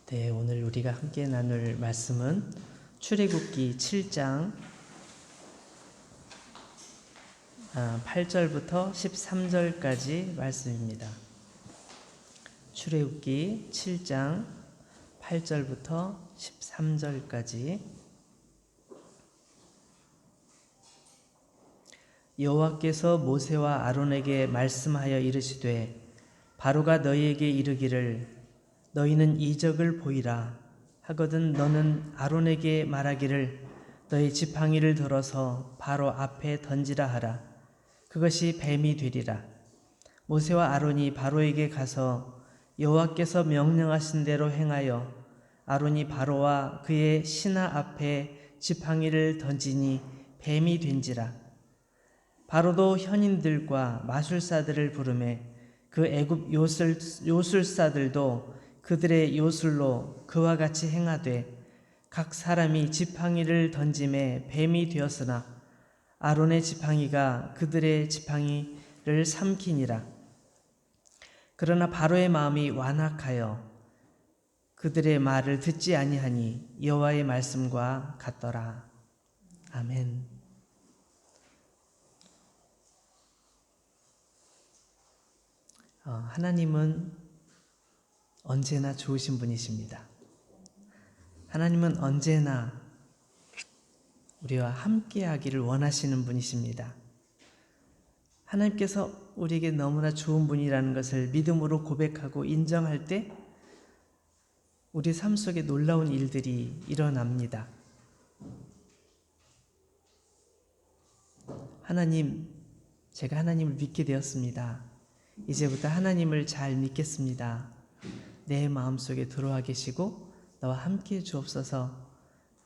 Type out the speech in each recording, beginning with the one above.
네, 오늘 우리가 함께 나눌 말씀은 출애굽기 7장 8절부터 13절까지 말씀입니다. 출애굽기 7장 8절부터 13절까지. 여호와께서 모세와 아론에게 말씀하여 이르시되 바로가 너희에게 이르기를 너희는 이적을 보이라 하거든 너는 아론에게 말하기를 너희 지팡이를 들어서 바로 앞에 던지라 하라. 그것이 뱀이 되리라. 모세와 아론이 바로에게 가서 여호와께서 명령하신 대로 행하여 아론이 바로와 그의 신하 앞에 지팡이를 던지니 뱀이 된지라. 바로도 현인들과 마술사들을 부르매 그 애굽 요술사들도 그들의 요술로 그와 같이 행하되 각 사람이 지팡이를 던짐에 뱀이 되었으나 아론의 지팡이가 그들의 지팡이를 삼키니라. 그러나 바로의 마음이 완악하여 그들의 말을 듣지 아니하니 여호와의 말씀과 같더라. 아멘. 하나님은 언제나 좋으신 분이십니다. 하나님은 언제나 우리와 함께 하기를 원하시는 분이십니다. 하나님께서 우리에게 너무나 좋은 분이라는 것을 믿음으로 고백하고 인정할 때 우리 삶 속에 놀라운 일들이 일어납니다. 하나님, 제가 하나님을 믿게 되었습니다. 이제부터 하나님을 잘 믿겠습니다. 내 마음속에 들어와 계시고 나와 함께 주옵소서.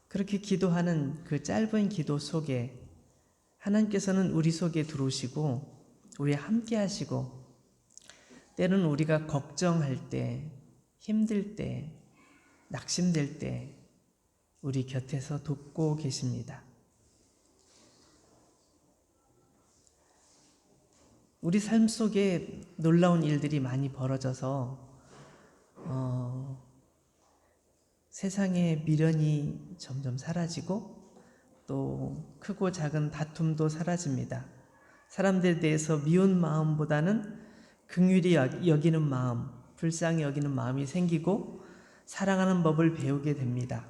그렇게 기도하는 그 짧은 기도 속에 하나님께서는 우리 속에 들어오시고 우리와 함께 하시고 때로는 우리가 걱정할 때, 힘들 때, 낙심될 때 우리 곁에서 돕고 계십니다. 우리 삶 속에 놀라운 일들이 많이 벌어져서 세상의 미련이 점점 사라지고 또 크고 작은 다툼도 사라집니다. 사람들에 대해서 미운 마음보다는 긍휼히 여기는 마음, 불쌍히 여기는 마음이 생기고 사랑하는 법을 배우게 됩니다.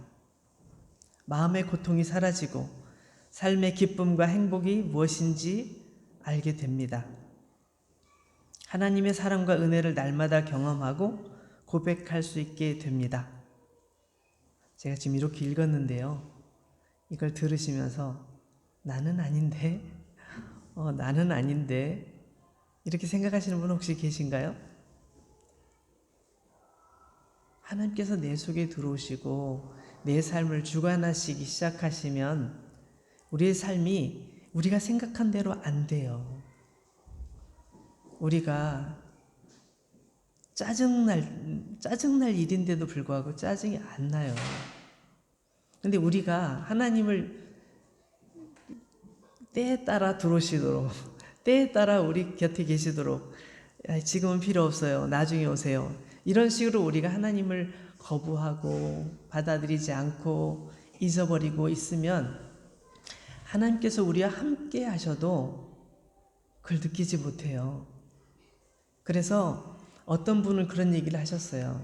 마음의 고통이 사라지고 삶의 기쁨과 행복이 무엇인지 알게 됩니다. 하나님의 사랑과 은혜를 날마다 경험하고 고백할 수 있게 됩니다. 제가 지금 이렇게 읽었는데요. 이걸 들으시면서 나는 아닌데, 나는 아닌데 이렇게 생각하시는 분 혹시 계신가요? 하나님께서 내 속에 들어오시고 내 삶을 주관하시기 시작하시면 우리의 삶이 우리가 생각한 대로 안 돼요. 우리가 짜증날 일인데도 불구하고 짜증이 안 나요. 근데 우리가 하나님을 때에 따라 들어오시도록, 때에 따라 우리 곁에 계시도록, 지금은 필요 없어요. 나중에 오세요. 이런 식으로 우리가 하나님을 거부하고 받아들이지 않고 잊어버리고 있으면 하나님께서 우리와 함께 하셔도 그걸 느끼지 못해요. 그래서 어떤 분은 그런 얘기를 하셨어요.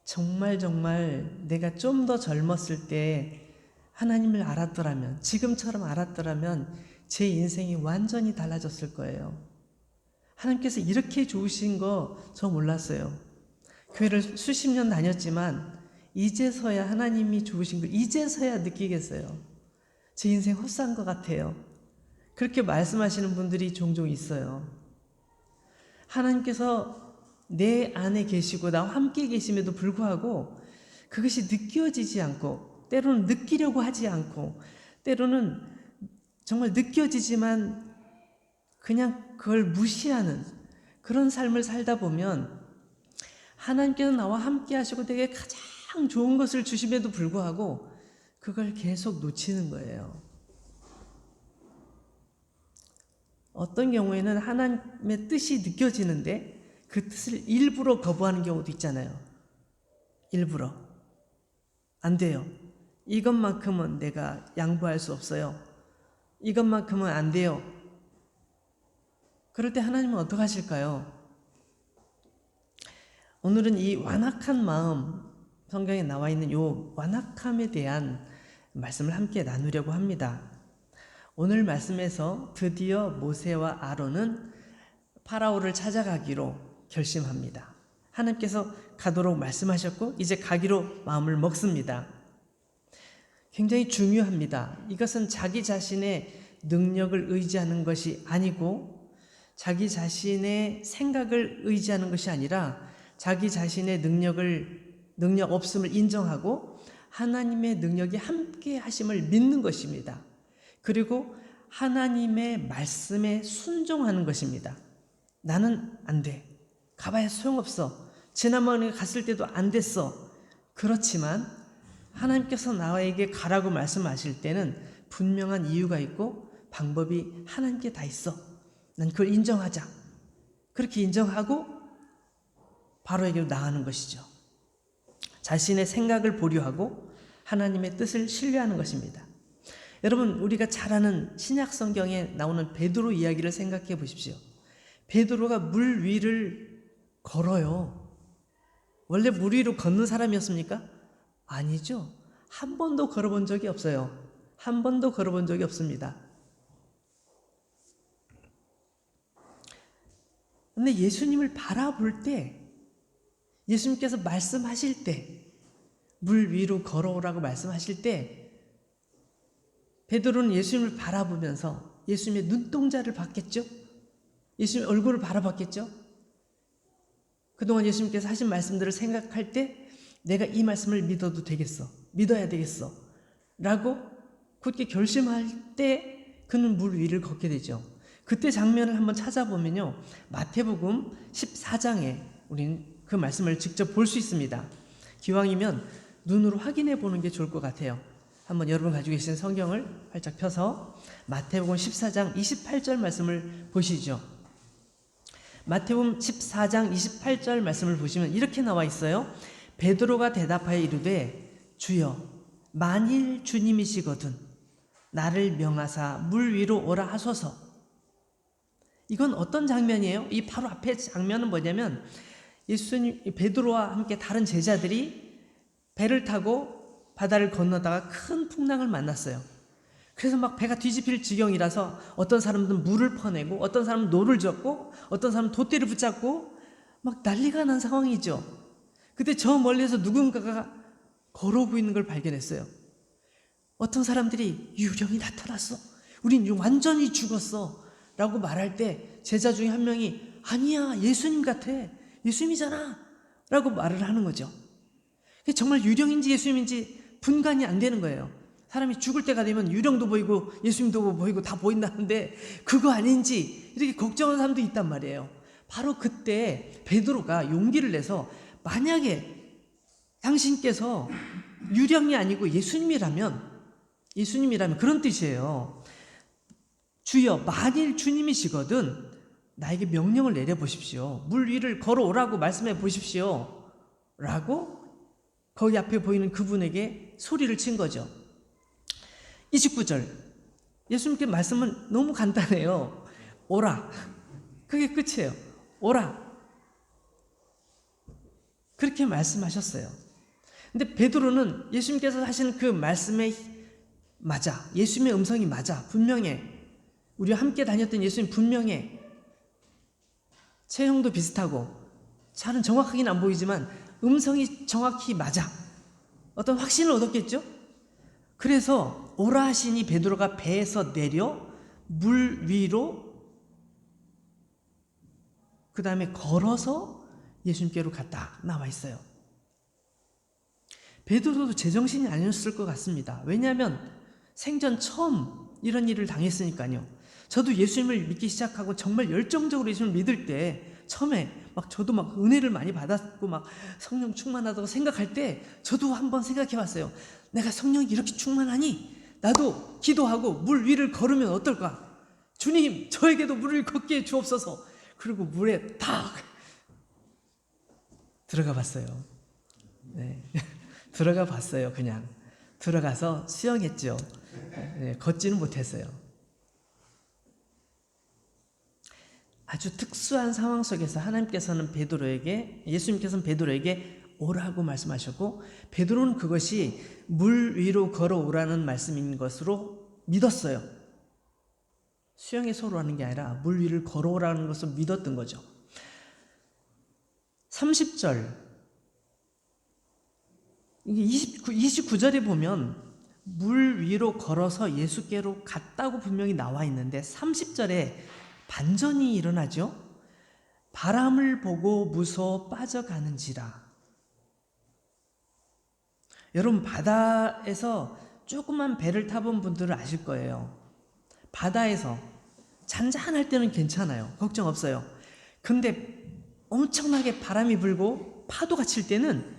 정말 내가 좀 더 젊었을 때 하나님을 알았더라면, 지금처럼 알았더라면 제 인생이 완전히 달라졌을 거예요. 하나님께서 이렇게 좋으신 거 저 몰랐어요. 교회를 수십 년 다녔지만 이제서야 하나님이 좋으신 걸 이제서야 느끼겠어요. 제 인생 헛산 것 같아요. 그렇게 말씀하시는 분들이 종종 있어요. 하나님께서 내 안에 계시고 나와 함께 계심에도 불구하고 그것이 느껴지지 않고 때로는 느끼려고 하지 않고 때로는 정말 느껴지지만 그냥 그걸 무시하는 그런 삶을 살다 보면 하나님께서 나와 함께 하시고 내게 가장 좋은 것을 주심에도 불구하고 그걸 계속 놓치는 거예요. 어떤 경우에는 하나님의 뜻이 느껴지는데 그 뜻을 일부러 거부하는 경우도 있잖아요. 일부러. 안 돼요. 이것만큼은 내가 양보할 수 없어요. 이것만큼은 안 돼요. 그럴 때 하나님은 어떻게 하실까요? 오늘은 이 완악한 마음, 성경에 나와 있는 이 완악함에 대한 말씀을 함께 나누려고 합니다. 오늘 말씀에서 드디어 모세와 아론은 파라오를 찾아가기로 결심합니다. 하나님께서 가도록 말씀하셨고 이제 가기로 마음을 먹습니다. 굉장히 중요합니다. 이것은 자기 자신의 능력을 의지하는 것이 아니고 자기 자신의 생각을 의지하는 것이 아니라 자기 자신의 능력 없음을 인정하고 하나님의 능력이 함께 하심을 믿는 것입니다. 그리고 하나님의 말씀에 순종하는 것입니다. 나는 안 돼. 가봐야 소용없어. 지난번에 갔을 때도 안 됐어. 그렇지만 하나님께서 나에게 가라고 말씀하실 때는 분명한 이유가 있고 방법이 하나님께 다 있어. 난 그걸 인정하자. 그렇게 인정하고 바로에게로 나가는 것이죠. 자신의 생각을 보류하고 하나님의 뜻을 신뢰하는 것입니다. 여러분, 우리가 잘 아는 신약 성경에 나오는 베드로 이야기를 생각해 보십시오. 베드로가 물 위를 걸어요. 원래 물 위로 걷는 사람이었습니까? 아니죠. 한 번도 걸어본 적이 없어요. 한 번도 걸어본 적이 없습니다. 근데 예수님을 바라볼 때, 예수님께서 말씀하실 때, 물 위로 걸어오라고 말씀하실 때 베드로는 예수님을 바라보면서 예수님의 눈동자를 봤겠죠? 예수님의 얼굴을 바라봤겠죠? 그동안 예수님께서 하신 말씀들을 생각할 때 내가 이 말씀을 믿어도 되겠어. 믿어야 되겠어. 라고 굳게 결심할 때 그는 물 위를 걷게 되죠. 그때 장면을 한번 찾아보면요. 마태복음 14장에 우리는 그 말씀을 직접 볼 수 있습니다. 기왕이면 눈으로 확인해 보는 게 좋을 것 같아요. 한번 여러분 가지고 계신 성경을 활짝 펴서 마태복음 14장 28절 말씀을 보시죠. 마태복음 14장 28절 말씀을 보시면 이렇게 나와 있어요. 베드로가 대답하여 이르되 주여 만일 주님이시거든 나를 명하사 물 위로 오라 하소서. 이건 어떤 장면이에요? 이 바로 앞에 장면은 뭐냐면 예수님 베드로와 함께 다른 제자들이 배를 타고 바다를 건너다가 큰 풍랑을 만났어요. 그래서 막 배가 뒤집힐 지경이라서 어떤 사람들은 물을 퍼내고 어떤 사람은 노를 젓고 어떤 사람은 돛대를 붙잡고 막 난리가 난 상황이죠. 그때 저 멀리서 누군가가 걸어오고 있는 걸 발견했어요. 어떤 사람들이 유령이 나타났어. 우린 완전히 죽었어. 라고 말할 때 제자 중에 한 명이 아니야 예수님 같아. 예수님이잖아. 라고 말을 하는 거죠. 정말 유령인지 예수님인지 분간이 안 되는 거예요. 사람이 죽을 때가 되면 유령도 보이고 예수님도 보이고 다 보인다는데 그거 아닌지 이렇게 걱정하는 사람도 있단 말이에요. 바로 그때 베드로가 용기를 내서 만약에 당신께서 유령이 아니고 예수님이라면 그런 뜻이에요. 주여 만일 주님이시거든 나에게 명령을 내려보십시오. 물 위를 걸어오라고 말씀해 보십시오. 라고 거기 앞에 보이는 그분에게 소리를 친 거죠. 29절 예수님께 말씀은 너무 간단해요. 오라. 그게 끝이에요. 오라. 그렇게 말씀하셨어요. 근데 베드로는 예수님께서 하신 그 말씀에 맞아. 예수님의 음성이 맞아. 분명해. 우리와 함께 다녔던 예수님 분명해. 체형도 비슷하고 잘은 정확하게는 안 보이지만 음성이 정확히 맞아. 어떤 확신을 얻었겠죠? 그래서 오라 하시니 베드로가 배에서 내려 물 위로 그 다음에 걸어서 예수님께로 갔다 나와 있어요. 베드로도 제정신이 아니었을 것 같습니다. 왜냐하면 생전 처음 이런 일을 당했으니까요. 저도 예수님을 믿기 시작하고 정말 열정적으로 예수님을 믿을 때 처음에 저도 은혜를 많이 받았고 성령 충만하다고 생각할 때 저도 한번 생각해 봤어요. 내가 성령이 이렇게 충만하니 나도 기도하고 물 위를 걸으면 어떨까? 주님 저에게도 물을 걷게 해 주옵소서. 그리고 물에 딱 들어가 봤어요. 네. 들어가 봤어요. 그냥 들어가서 수영했죠. 네, 걷지는 못했어요. 아주 특수한 상황 속에서 하나님께서는 예수님께서는 베드로에게 오라고 말씀하셨고, 베드로는 그것이 물 위로 걸어오라는 말씀인 것으로 믿었어요. 수영에 서로 하는 게 아니라 물 위를 걸어오라는 것을 믿었던 거죠. 30절, 29절에 보면 물 위로 걸어서 예수께로 갔다고 분명히 나와 있는데 30절에 반전이 일어나죠. 바람을 보고 무서워 빠져가는지라. 여러분, 바다에서 조그만 배를 타본 분들은 아실 거예요. 바다에서 잔잔할 때는 괜찮아요. 걱정 없어요. 근데 엄청나게 바람이 불고 파도가 칠 때는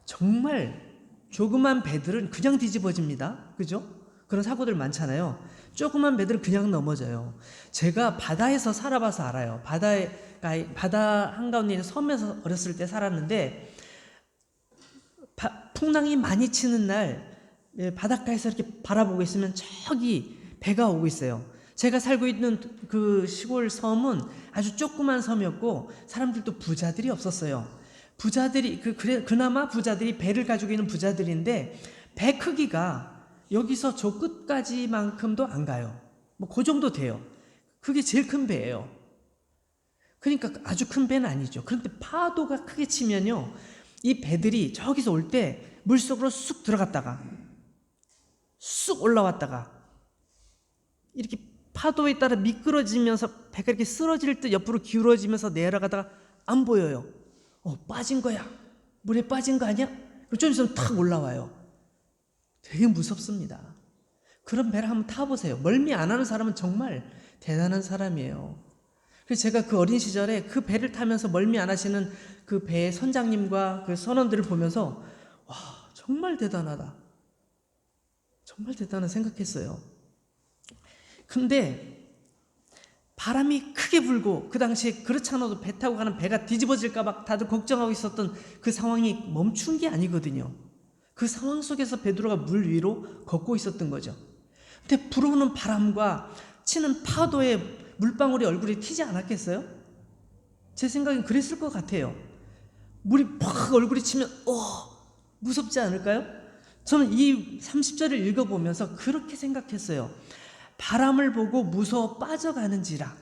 정말 조그만 배들은 그냥 뒤집어집니다. 그죠? 그런 사고들 많잖아요. 조그만 배들은 그냥 넘어져요. 제가 바다에서 살아봐서 알아요. 바다 한가운데 있는 섬에서 어렸을 때 살았는데, 풍랑이 많이 치는 날 바닷가에서 이렇게 바라보고 있으면 저기 배가 오고 있어요. 제가 살고 있는 그 시골 섬은 아주 조그만 섬이었고 사람들도 부자들이 없었어요. 부자들이 그나마 부자들이 배를 가지고 있는 부자들인데, 배 크기가 여기서 저 끝까지만큼도 안 가요. 뭐 그 정도 돼요. 그게 제일 큰 배예요. 그러니까 아주 큰 배는 아니죠. 그런데 파도가 크게 치면요, 이 배들이 저기서 올 때 물속으로 쑥 들어갔다가 쑥 올라왔다가 이렇게 파도에 따라 미끄러지면서 배가 이렇게 쓰러질 듯 옆으로 기울어지면서 내려가다가 안 보여요. 빠진 거야. 물에 빠진 거 아니야? 좀 있으면 탁 올라와요. 되게 무섭습니다. 그런 배를 한번 타보세요. 멀미 안 하는 사람은 정말 대단한 사람이에요. 그래서 제가 그 어린 시절에 그 배를 타면서 멀미 안 하시는 그 배의 선장님과 그 선원들을 보면서 와, 정말 대단하다. 정말 대단하다 생각했어요. 근데 바람이 크게 불고 그 당시에 그렇지 않아도 배 타고 가는 배가 뒤집어질까 봐 다들 걱정하고 있었던 그 상황이 멈춘 게 아니거든요. 그 상황 속에서 베드로가 물 위로 걷고 있었던 거죠. 근데 불어오는 바람과 치는 파도에 물방울이 얼굴에 튀지 않았겠어요? 제 생각엔 그랬을 것 같아요. 물이 팍 얼굴에 치면 무섭지 않을까요? 저는 이 30절을 읽어보면서 그렇게 생각했어요. 바람을 보고 무서워 빠져가는지라.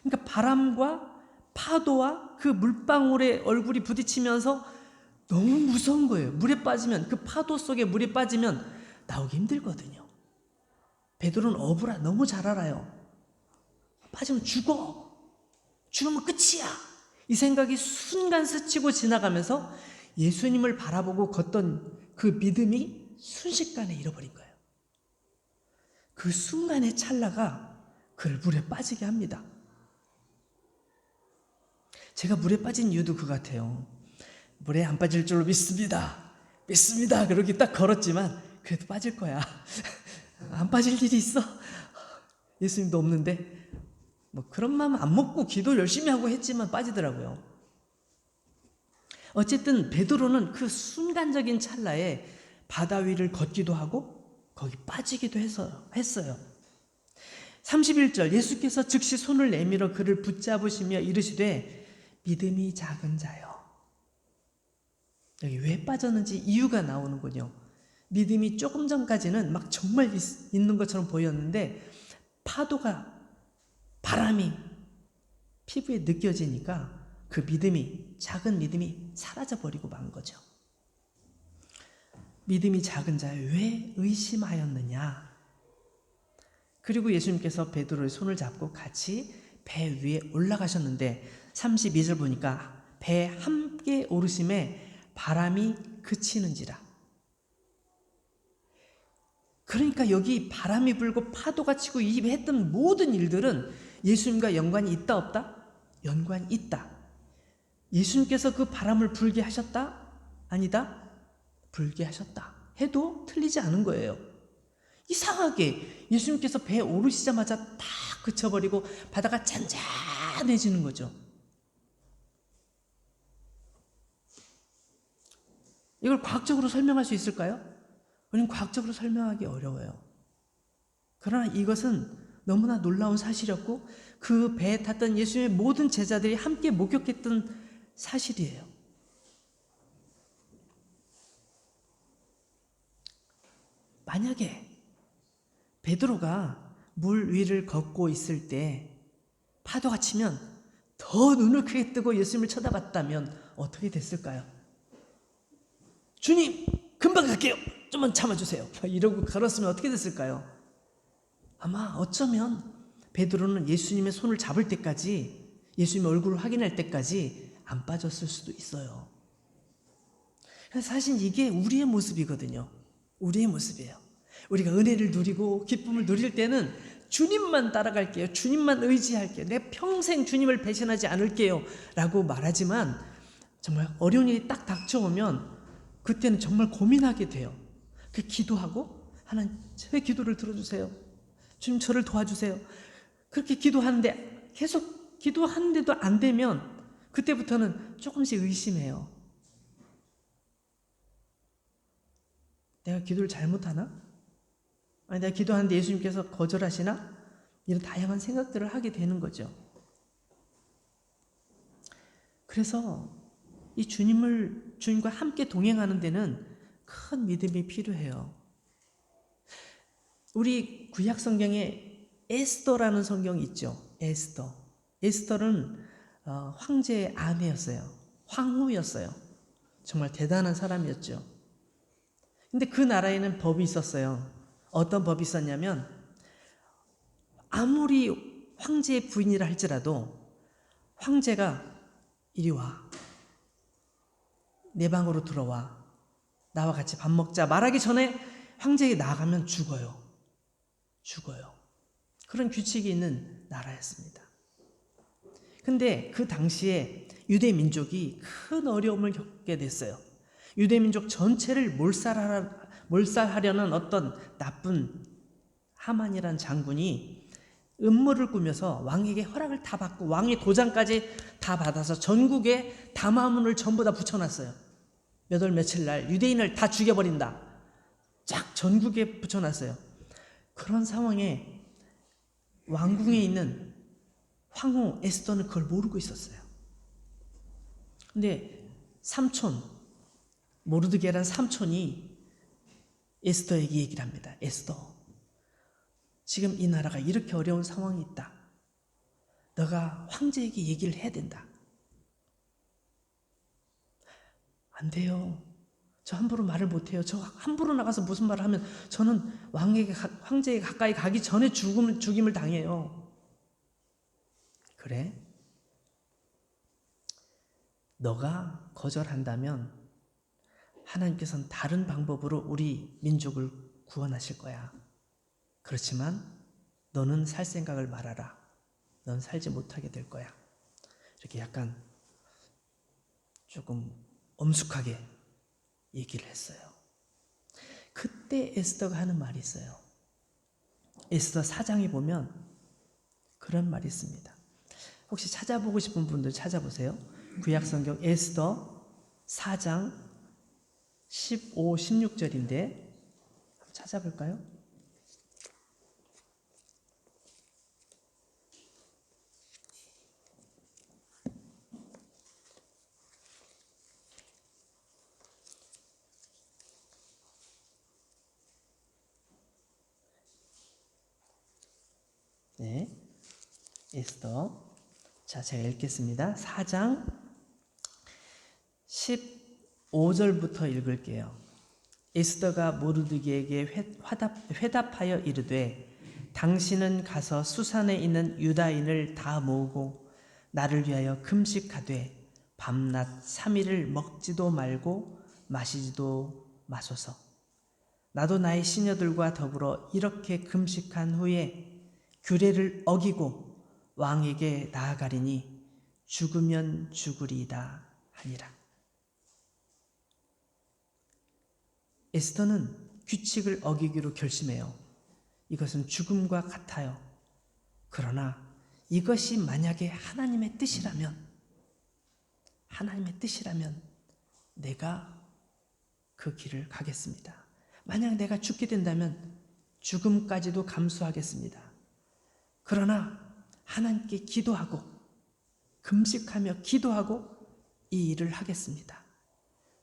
그러니까 바람과 파도와 그 물방울에 얼굴이 부딪히면서 너무 무서운 거예요. 물에 빠지면, 그 파도 속에 물에 빠지면 나오기 힘들거든요. 베드로는 어부라 너무 잘 알아요. 빠지면 죽어. 죽으면 끝이야. 이 생각이 순간 스치고 지나가면서 예수님을 바라보고 걷던 그 믿음이 순식간에 잃어버린 거예요. 그 순간의 찰나가 그를 물에 빠지게 합니다. 제가 물에 빠진 이유도 그 같아요. 물에 안 빠질 줄로 믿습니다. 믿습니다. 그러기 딱 걸었지만 그래도 빠질 거야. 안 빠질 일이 있어? 예수님도 없는데. 뭐 그런 마음 안 먹고 기도 열심히 하고 했지만 빠지더라고요. 어쨌든 베드로는 그 순간적인 찰나에 바다 위를 걷기도 하고 거기 빠지기도 했어요. 31절, 예수께서 즉시 손을 내밀어 그를 붙잡으시며 이르시되 믿음이 작은 자여. 여기 왜 빠졌는지 이유가 나오는군요. 믿음이 조금 전까지는 막 정말 있는 것처럼 보였는데 파도가, 바람이 피부에 느껴지니까 그 믿음이, 작은 믿음이 사라져버리고 만 거죠. 믿음이 작은 자여 왜 의심하였느냐. 그리고 예수님께서 베드로의 손을 잡고 같이 배 위에 올라가셨는데 32절 보니까 배 함께 오르심에 바람이 그치는지라. 그러니까 여기 바람이 불고 파도가 치고 이 했던 모든 일들은 예수님과 연관이 있다 없다? 연관이 있다. 예수님께서 그 바람을 불게 하셨다? 아니다? 불게 하셨다 해도 틀리지 않은 거예요. 이상하게 예수님께서 배에 오르시자마자 딱 그쳐버리고 바다가 잔잔해지는 거죠. 이걸 과학적으로 설명할 수 있을까요? 우리는 과학적으로 설명하기 어려워요. 그러나 이것은 너무나 놀라운 사실이었고 그 배에 탔던 예수님의 모든 제자들이 함께 목격했던 사실이에요. 만약에 베드로가 물 위를 걷고 있을 때 파도가 치면 더 눈을 크게 뜨고 예수님을 쳐다봤다면 어떻게 됐을까요? 주님, 금방 갈게요. 좀만 참아주세요. 이러고 걸었으면 어떻게 됐을까요? 아마 어쩌면 베드로는 예수님의 손을 잡을 때까지, 예수님의 얼굴을 확인할 때까지 안 빠졌을 수도 있어요. 사실 이게 우리의 모습이거든요. 우리의 모습이에요. 우리가 은혜를 누리고 기쁨을 누릴 때는 주님만 따라갈게요. 주님만 의지할게요. 내 평생 주님을 배신하지 않을게요. 라고 말하지만 정말 어려운 일이 딱 닥쳐오면 그때는 정말 고민하게 돼요. 그 기도하고 하나님 제 기도를 들어주세요. 주님 저를 도와주세요. 그렇게 기도하는데 계속 기도하는데도 안 되면 그때부터는 조금씩 의심해요. 내가 기도를 잘못하나? 아니 내가 기도하는데 예수님께서 거절하시나? 이런 다양한 생각들을 하게 되는 거죠. 그래서 이 주님과 함께 동행하는 데는 큰 믿음이 필요해요. 우리 구약 성경에 에스더라는 성경이 있죠. 에스더. 에스더는 황제의 아내였어요. 황후였어요. 정말 대단한 사람이었죠. 근데 그 나라에는 법이 있었어요. 어떤 법이 있었냐면 아무리 황제의 부인이라 할지라도 황제가 이리 와. 내 방으로 들어와. 나와 같이 밥 먹자. 말하기 전에 황제에게 나가면 죽어요. 죽어요. 그런 규칙이 있는 나라였습니다. 근데 그 당시에 유대 민족이 큰 어려움을 겪게 됐어요. 유대 민족 전체를 몰살하려는 어떤 나쁜 하만이라는 장군이 음모를 꾸며서 왕에게 허락을 다 받고 왕의 도장까지 다 받아서 전국에 담화문을 전부 다 붙여놨어요. 몇 월 며칠 날 유대인을 다 죽여버린다. 쫙 전국에 붙여놨어요. 그런 상황에 왕궁에 있는 황후 에스더는 그걸 모르고 있었어요. 근데 삼촌 모르드게라는 삼촌이 에스더에게 얘기를 합니다. 에스더, 지금 이 나라가 이렇게 어려운 상황이 있다. 너가 황제에게 얘기를 해야 된다. 안 돼요. 저 함부로 말을 못해요. 저 함부로 나가서 무슨 말을 하면 저는 황제에게 가까이 가기 전에 죽임을 당해요. 그래? 너가 거절한다면 하나님께서는 다른 방법으로 우리 민족을 구원하실 거야. 그렇지만 너는 살 생각을 말아라. 넌 살지 못하게 될 거야. 이렇게 약간 조금 엄숙하게 얘기를 했어요. 그때 에스더가 하는 말이 있어요. 에스더 4장에 보면 그런 말이 있습니다. 혹시 찾아보고 싶은 분들 찾아보세요. 구약성경 에스더 4장 15, 16절인데 찾아볼까요? 네, 에스더. 자, 제가 읽겠습니다. 4장 15절부터 읽을게요. 에스더가 모르드게에게 회답하여 이르되 당신은 가서 수산에 있는 유다인을 다 모으고 나를 위하여 금식하되 밤낮 3일을 먹지도 말고 마시지도 마소서. 나도 나의 시녀들과 더불어 이렇게 금식한 후에 규례를 어기고 왕에게 나아가리니 죽으면 죽으리이다 하니라. 에스더는 규칙을 어기기로 결심해요. 이것은 죽음과 같아요. 그러나 이것이 만약에 하나님의 뜻이라면 내가 그 길을 가겠습니다. 만약 내가 죽게 된다면 죽음까지도 감수하겠습니다. 그러나 하나님께 기도하고 금식하며 기도하고 이 일을 하겠습니다.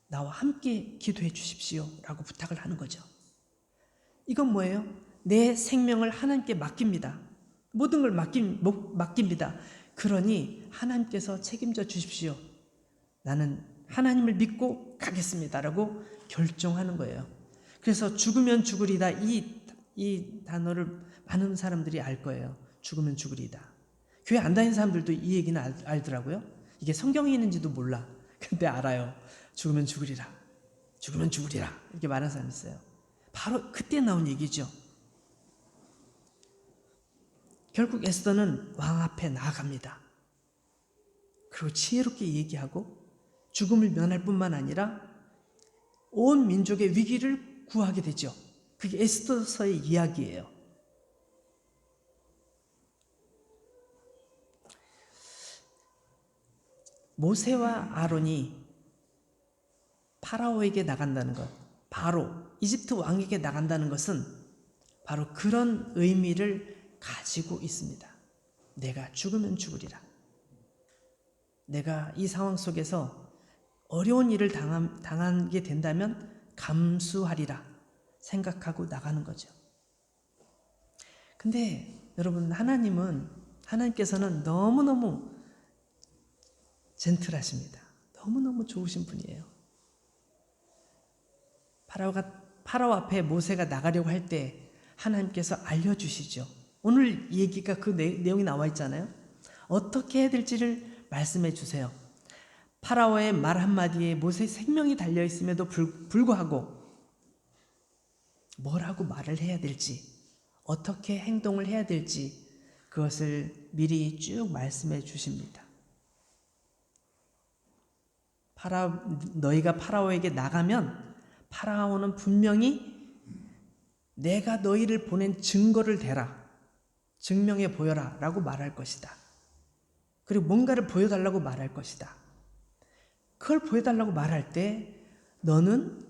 나와 함께 기도해 주십시오 라고 부탁을 하는 거죠. 이건 뭐예요? 내 생명을 하나님께 맡깁니다. 모든 걸 맡깁니다. 그러니 하나님께서 책임져 주십시오. 나는 하나님을 믿고 가겠습니다 라고 결정하는 거예요. 그래서 죽으면 죽으리다, 이 단어를 많은 사람들이 알 거예요. 죽으면 죽으리다. 교회 안 다니는 사람들도 이 얘기는 알더라고요. 이게 성경에 있는지도 몰라. 근데 알아요. 죽으면 죽으리라, 죽으면 죽으리라 이렇게 말하는 사람이 있어요. 바로 그때 나온 얘기죠. 결국 에스더는 왕 앞에 나아갑니다. 그리고 지혜롭게 얘기하고 죽음을 면할 뿐만 아니라 온 민족의 위기를 구하게 되죠. 그게 에스더서의 이야기예요. 모세와 아론이 파라오에게 나간다는 것, 바로 이집트 왕에게 나간다는 것은 바로 그런 의미를 가지고 있습니다. 내가 죽으면 죽으리라. 내가 이 상황 속에서 어려운 일을 당하게 된다면 감수하리라 생각하고 나가는 거죠. 근데 여러분, 하나님께서는 너무너무 젠틀하십니다. 너무너무 좋으신 분이에요. 파라오 앞에 모세가 나가려고 할 때 하나님께서 알려주시죠. 오늘 얘기가 그 내용이 나와 있잖아요. 어떻게 해야 될지를 말씀해 주세요. 파라오의 말 한마디에 모세의 생명이 달려있음에도 불구하고 뭐라고 말을 해야 될지, 어떻게 행동을 해야 될지 그것을 미리 쭉 말씀해 주십니다. 너희가 파라오에게 나가면 파라오는 분명히 내가 너희를 보낸 증거를 대라, 증명해 보여라 라고 말할 것이다. 그리고 뭔가를 보여달라고 말할 것이다. 그걸 보여달라고 말할 때 너는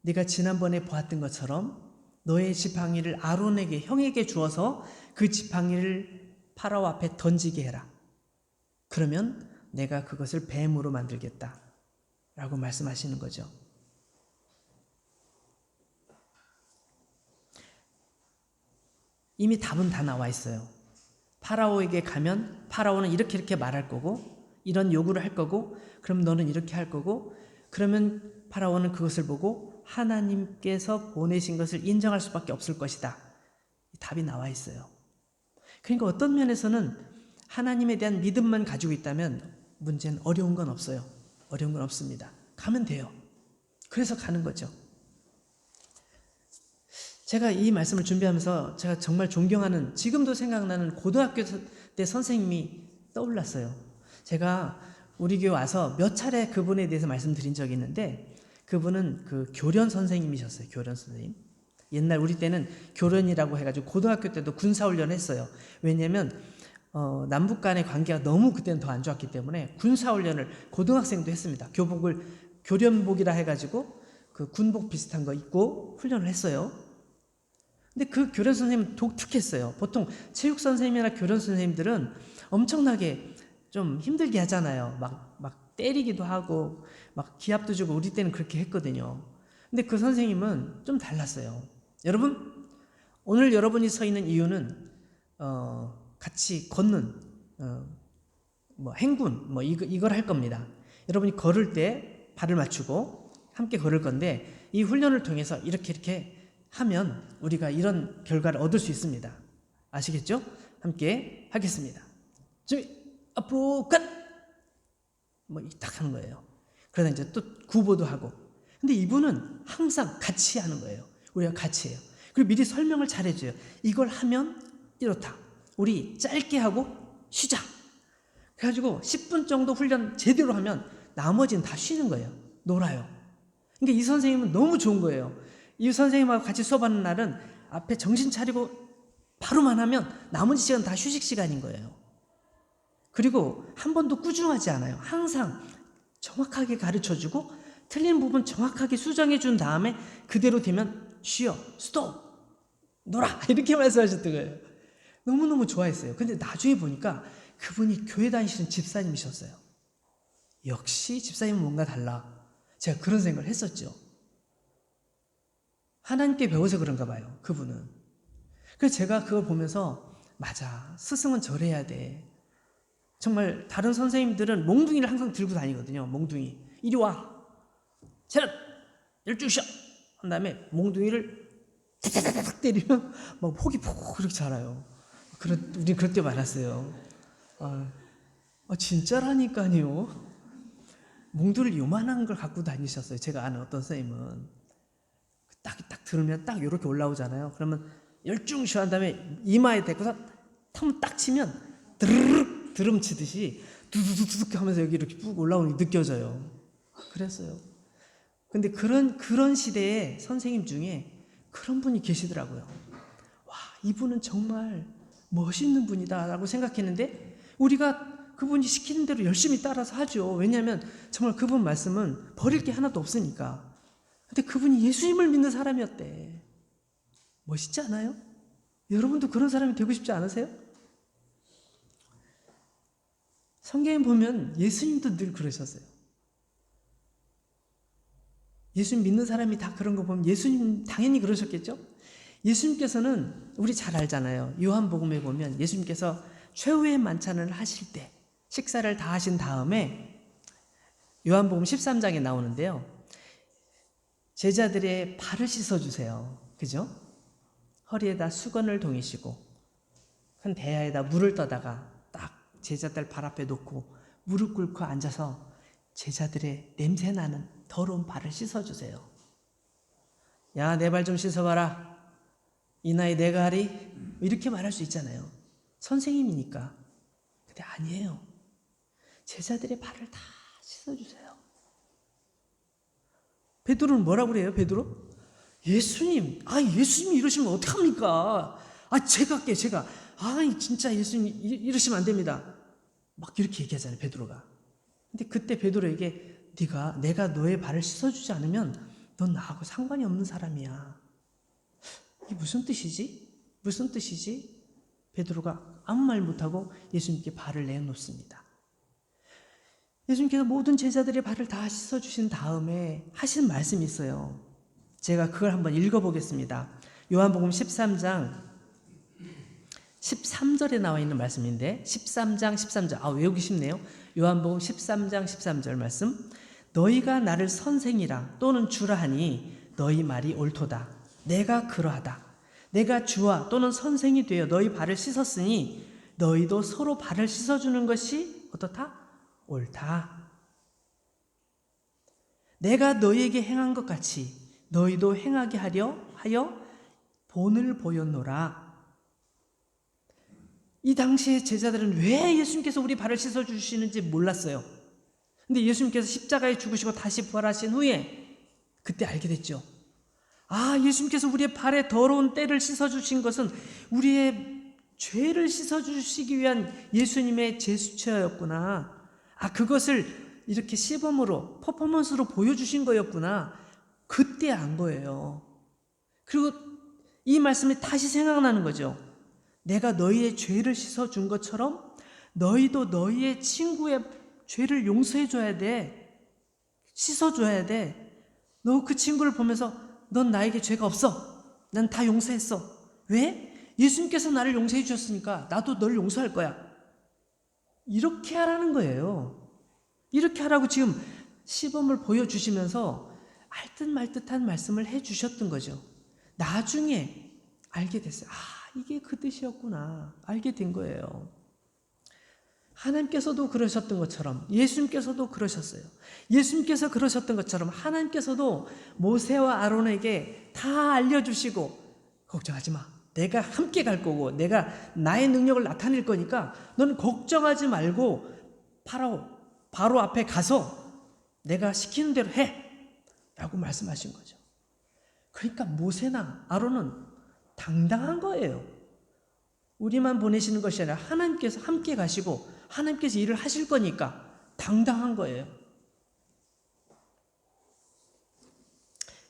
네가 지난번에 보았던 것처럼 너의 지팡이를 아론에게, 형에게 주어서 그 지팡이를 파라오 앞에 던지게 해라. 그러면 내가 그것을 뱀으로 만들겠다 라고 말씀하시는 거죠. 이미 답은 다 나와 있어요. 파라오에게 가면 파라오는 이렇게 말할 거고, 이런 요구를 할 거고, 그럼 너는 이렇게 할 거고, 그러면 파라오는 그것을 보고 하나님께서 보내신 것을 인정할 수밖에 없을 것이다. 답이 나와 있어요. 그러니까 어떤 면에서는 하나님에 대한 믿음만 가지고 있다면 문제는 어려운 건 없어요. 어려운 건 없습니다. 가면 돼요. 그래서 가는 거죠. 제가 이 말씀을 준비하면서 제가 정말 존경하는, 지금도 생각나는 고등학교 때 선생님이 떠올랐어요. 제가 우리 교회 와서 몇 차례 그분에 대해서 말씀드린 적이 있는데, 그분은 그 교련 선생님이셨어요. 교련 선생님. 옛날 우리 때는 교련이라고 해가지고 고등학교 때도 군사훈련 했어요. 왜냐면 남북 간의 관계가 너무 그때는 더 안 좋았기 때문에 군사훈련을 고등학생도 했습니다. 교복을 교련복이라 해가지고 그 군복 비슷한 거 입고 훈련을 했어요. 근데 그 교련 선생님은 독특했어요. 보통 체육 선생님이나 교련 선생님들은 엄청나게 좀 힘들게 하잖아요. 막 때리기도 하고 막 기합도 주고, 우리 때는 그렇게 했거든요. 근데 그 선생님은 좀 달랐어요. 여러분, 오늘 여러분이 서 있는 이유는 같이 걷는 행군 이걸 할 겁니다. 여러분이 걸을 때 발을 맞추고 함께 걸을 건데, 이 훈련을 통해서 이렇게 하면 우리가 이런 결과를 얻을 수 있습니다. 아시겠죠? 함께 하겠습니다. 준비, 앞으로 끝! 딱 하는 거예요. 그러다 이제 또 구보도 하고. 근데 이분은 항상 같이 하는 거예요. 우리가 같이 해요. 그리고 미리 설명을 잘 해줘요. 이걸 하면 이렇다. 우리 짧게 하고 쉬자. 그래가지고 10분 정도 훈련 제대로 하면 나머지는 다 쉬는 거예요. 놀아요. 그러니까 이 선생님은 너무 좋은 거예요. 이 선생님하고 같이 수업하는 날은 앞에 정신 차리고 바로만 하면 나머지 시간 다 휴식 시간인 거예요. 그리고 한 번도 꾸중하지 않아요. 항상 정확하게 가르쳐주고 틀린 부분 정확하게 수정해 준 다음에 그대로 되면 쉬어, 스톱, 놀아 이렇게 말씀하셨던 거예요. 너무너무 좋아했어요. 근데 나중에 보니까 그분이 교회 다니시는 집사님이셨어요. 역시 집사님은 뭔가 달라. 제가 그런 생각을 했었죠. 하나님께 배워서 그런가 봐요. 그분은. 그래서 제가 그걸 보면서 맞아. 스승은 저래야 돼. 정말 다른 선생님들은 몽둥이를 항상 들고 다니거든요. 몽둥이. 이리 와. 차렷. 열중 쉬어. 한 다음에 몽둥이를 타타타닥 때리면 막 폭이 폭 그렇게 자라요. 우린 그럴 때 많았어요. 진짜라니까요. 몽둥이를 요만한 걸 갖고 다니셨어요. 제가 아는 어떤 선생님은. 딱 들으면 딱 이렇게 올라오잖아요. 그러면 열중 쉬어 한 다음에 이마에 대고서 탁 딱 치면 드르륵 드럼 치듯이 두두두둑 하면서 여기 이렇게 쭉 올라오는 게 느껴져요. 그랬어요. 근데 그런 시대에 선생님 중에 그런 분이 계시더라고요. 와, 이분은 정말 멋있는 분이다라고 생각했는데 우리가 그분이 시키는 대로 열심히 따라서 하죠. 왜냐하면 정말 그분 말씀은 버릴 게 하나도 없으니까. 근데 그분이 예수님을 믿는 사람이었대. 멋있지 않아요? 여러분도 그런 사람이 되고 싶지 않으세요? 성경에 보면 예수님도 늘 그러셨어요. 예수님 믿는 사람이 다 그런 거 보면 예수님 당연히 그러셨겠죠? 예수님께서는 우리 잘 알잖아요. 요한복음에 보면 예수님께서 최후의 만찬을 하실 때 식사를 다 하신 다음에 요한복음 13장에 나오는데요. 제자들의 발을 씻어주세요. 그죠? 허리에다 수건을 동이시고 큰 대야에다 물을 떠다가 딱 제자들 발 앞에 놓고 무릎 꿇고 앉아서 제자들의 냄새나는 더러운 발을 씻어주세요. 야, 내 발 좀 씻어봐라. 이 나이 내가 하리? 이렇게 말할 수 있잖아요. 선생님이니까. 근데 아니에요. 제자들의 발을 다 씻어주세요. 베드로는 뭐라고 그래요? 베드로? 예수님이 이러시면 어떡합니까? 제가 할게요, 제가. 진짜 예수님 이러시면 안 됩니다. 막 이렇게 얘기하잖아요, 베드로가. 근데 그때 베드로에게 내가 너의 발을 씻어주지 않으면 넌 나하고 상관이 없는 사람이야. 이게 무슨 뜻이지? 베드로가 아무 말 못하고 예수님께 발을 내놓습니다. 예수님께서 모든 제자들의 발을 다 씻어주신 다음에 하신 말씀이 있어요. 제가 그걸 한번 읽어보겠습니다. 요한복음 13장 13절에 나와 있는 말씀인데 13장 13절 외우기 쉽네요. 요한복음 13장 13절 말씀. 너희가 나를 선생이라 또는 주라 하니 너희 말이 옳도다. 내가 그러하다. 내가 주와 또는 선생이 되어 너희 발을 씻었으니 너희도 서로 발을 씻어주는 것이 어떻다? 옳다. 내가 너희에게 행한 것 같이 너희도 행하게 하여 본을 보였노라. 이 당시에 제자들은 왜 예수님께서 우리 발을 씻어주시는지 몰랐어요. 근데 예수님께서 십자가에 죽으시고 다시 부활하신 후에 그때 알게 됐죠. 예수님께서 우리의 발에 더러운 때를 씻어주신 것은 우리의 죄를 씻어주시기 위한 예수님의 제스처였구나. 그것을 이렇게 시범으로 퍼포먼스로 보여주신 거였구나. 그때 안 거예요. 그리고 이 말씀이 다시 생각나는 거죠. 내가 너희의 죄를 씻어준 것처럼 너희도 너희의 친구의 죄를 용서해줘야 돼. 씻어줘야 돼. 너 그 친구를 보면서 넌 나에게 죄가 없어. 난 다 용서했어. 왜? 예수님께서 나를 용서해 주셨으니까 나도 널 용서할 거야. 이렇게 하라는 거예요. 이렇게 하라고 지금 시범을 보여주시면서 알듯 말듯한 말씀을 해주셨던 거죠. 나중에 알게 됐어요. 이게 그 뜻이었구나. 알게 된 거예요. 하나님께서도 그러셨던 것처럼 예수님께서도 그러셨어요. 예수님께서 그러셨던 것처럼 하나님께서도 모세와 아론에게 다 알려주시고 걱정하지 마. 내가 함께 갈 거고 내가 나의 능력을 나타낼 거니까 너는 걱정하지 말고 바로 앞에 가서 내가 시키는 대로 해 라고 말씀하신 거죠. 그러니까 모세나 아론은 당당한 거예요. 우리만 보내시는 것이 아니라 하나님께서 함께 가시고 하나님께서 일을 하실 거니까 당당한 거예요.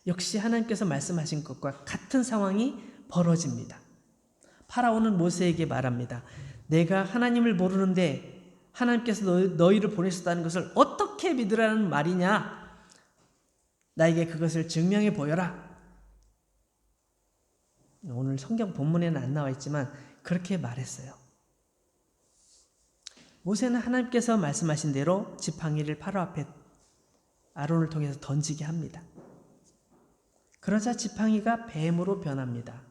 역시 하나님께서 말씀하신 것과 같은 상황이 벌어집니다. 파라오는 모세에게 말합니다. 내가 하나님을 모르는데 하나님께서 너희를 보내셨다는 것을 어떻게 믿으라는 말이냐? 나에게 그것을 증명해 보여라. 오늘 성경 본문에는 안 나와 있지만 그렇게 말했어요. 모세는 하나님께서 말씀하신 대로 지팡이를 파라오 앞에 아론을 통해서 던지게 합니다. 그러자 지팡이가 뱀으로 변합니다.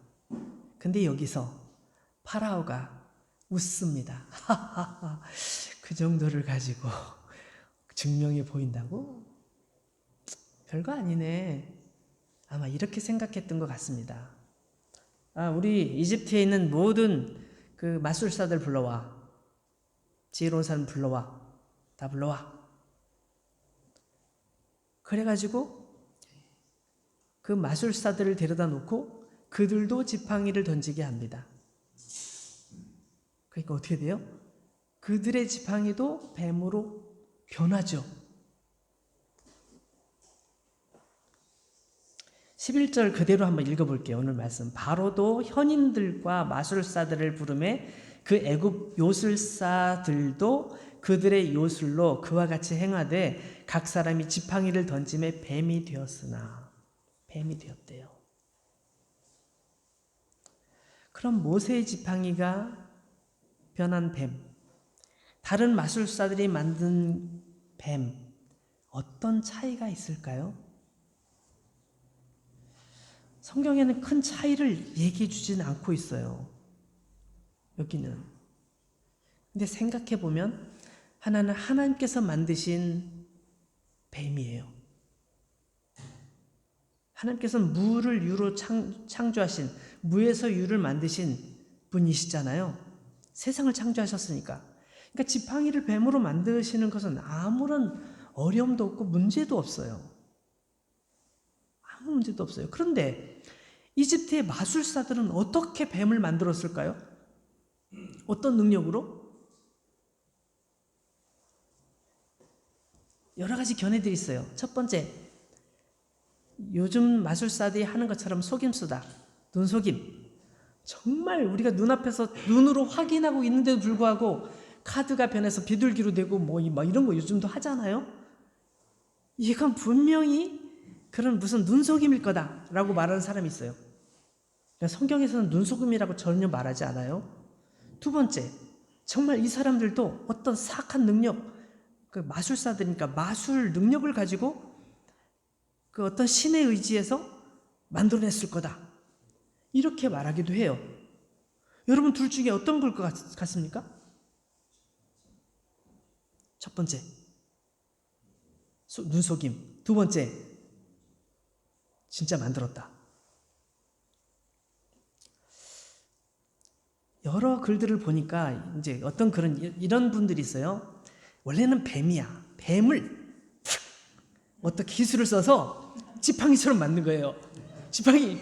근데 여기서 파라오가 웃습니다. 하하하, 그 정도를 가지고 증명해 보인다고? 별거 아니네. 아마 이렇게 생각했던 것 같습니다. 우리 이집트에 있는 모든 그 마술사들 불러와. 지혜로운 사람 불러와. 다 불러와. 그래가지고 그 마술사들을 데려다 놓고 그들도 지팡이를 던지게 합니다. 그러니까 어떻게 돼요? 그들의 지팡이도 뱀으로 변하죠. 11절 그대로 한번 읽어볼게요. 오늘 말씀. 바로도 현인들과 마술사들을 부르매 그 애굽 요술사들도 그들의 요술로 그와 같이 행하되 각 사람이 지팡이를 던짐에 뱀이 되었으나 뱀이 되었대요. 그럼 모세의 지팡이가 변한 뱀, 다른 마술사들이 만든 뱀, 어떤 차이가 있을까요? 성경에는 큰 차이를 얘기해 주지는 않고 있어요. 여기는. 근데 생각해 보면 하나는 하나님께서 만드신 뱀이에요. 하나님께서는 무를 유로 창조하신, 무에서 유를 만드신 분이시잖아요. 세상을 창조하셨으니까. 그러니까 지팡이를 뱀으로 만드시는 것은 아무런 어려움도 없고 문제도 없어요. 아무 문제도 없어요. 그런데 이집트의 마술사들은 어떻게 뱀을 만들었을까요? 어떤 능력으로? 여러 가지 견해들이 있어요. 첫 번째, 요즘 마술사들이 하는 것처럼 속임수다. 눈속임. 정말 우리가 눈앞에서 눈으로 확인하고 있는데도 불구하고 카드가 변해서 비둘기로 되고 뭐 이런 거 요즘도 하잖아요. 이건 분명히 그런 무슨 눈속임일 거다라고 말하는 사람이 있어요. 성경에서는 눈속임이라고 전혀 말하지 않아요. 두 번째, 정말 이 사람들도 어떤 사악한 능력, 그 마술사들이니까 마술 능력을 가지고 그 어떤 신에 의지해서 만들어냈을 거다. 이렇게 말하기도 해요. 여러분 둘 중에 어떤 걸 것 같습니까? 첫 번째, 눈속임. 두 번째, 진짜 만들었다. 여러 글들을 보니까 이제 어떤 이런 분들이 있어요. 원래는 뱀이야. 뱀을 어떤 기술을 써서 지팡이처럼 만든 거예요. 지팡이.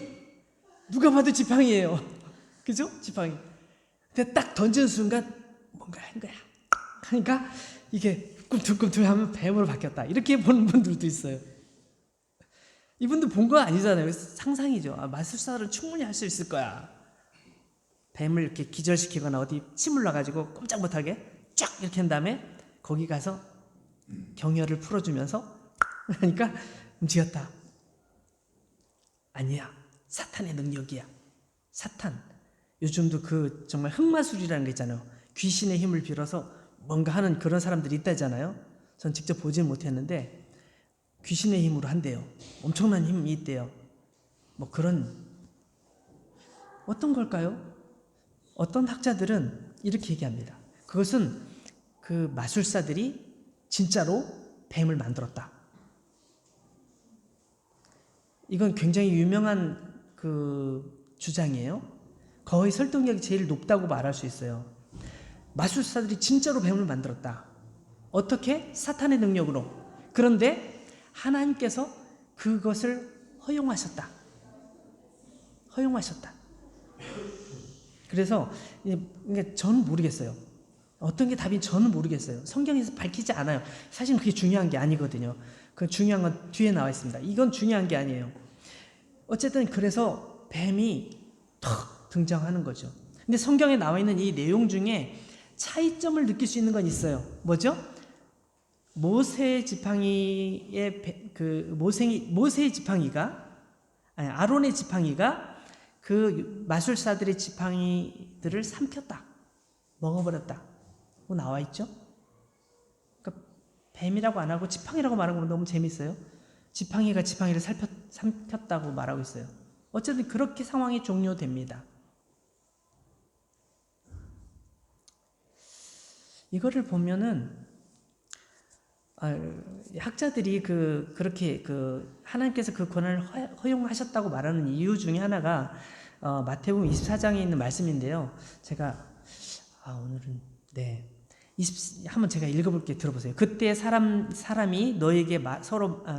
누가 봐도 지팡이에요. 그죠? 지팡이. 근데 딱 던지는 순간 뭔가 한 거야. 그러니까 이게 꿈틀꿈틀 하면 뱀으로 바뀌었다. 이렇게 보는 분들도 있어요. 이분들 본 거 아니잖아요. 상상이죠. 마술사들은 충분히 할 수 있을 거야. 뱀을 이렇게 기절시키거나 어디 침 흘러가지고 꼼짝 못하게 쫙 이렇게 한 다음에 거기 가서 경혈을 풀어주면서 그러니까 움직였다. 아니야. 사탄의 능력이야. 사탄. 요즘도 그 정말 흑마술이라는 게 있잖아요. 귀신의 힘을 빌어서 뭔가 하는 그런 사람들이 있다잖아요. 전 직접 보지는 못했는데 귀신의 힘으로 한대요. 엄청난 힘이 있대요. 뭐 그런 어떤 걸까요? 어떤 학자들은 이렇게 얘기합니다. 그것은 그 마술사들이 진짜로 뱀을 만들었다. 이건 굉장히 유명한 그 주장이에요. 거의 설득력이 제일 높다고 말할 수 있어요. 마술사들이 진짜로 뱀을 만들었다. 어떻게? 사탄의 능력으로. 그런데 하나님께서 그것을 허용하셨다. 허용하셨다. 그래서 저는 모르겠어요. 어떤 게 답인지 저는 모르겠어요. 성경에서 밝히지 않아요. 사실 그게 중요한 게 아니거든요. 그 중요한 건 뒤에 나와 있습니다. 이건 중요한 게 아니에요. 어쨌든 그래서 뱀이 턱 등장하는 거죠. 근데 성경에 나와 있는 이 내용 중에 차이점을 느낄 수 있는 건 있어요. 뭐죠? 모세의 지팡이의 모세의 지팡이가 아론의 지팡이가 그 마술사들의 지팡이들을 삼켰다, 먹어버렸다. 뭐 나와 있죠? 그러니까 뱀이라고 안 하고 지팡이라고 말하는 건 너무 재밌어요. 지팡이가 지팡이를 삼켰다고 말하고 있어요. 어쨌든 그렇게 상황이 종료됩니다. 이거를 보면은 학자들이 그렇게 하나님께서 그 권한을 허용하셨다고 말하는 이유 중에 하나가 마태복음 24장에 있는 말씀인데요. 제가 오늘은 한번 제가 읽어볼게. 들어보세요. 그때 사람이 너에게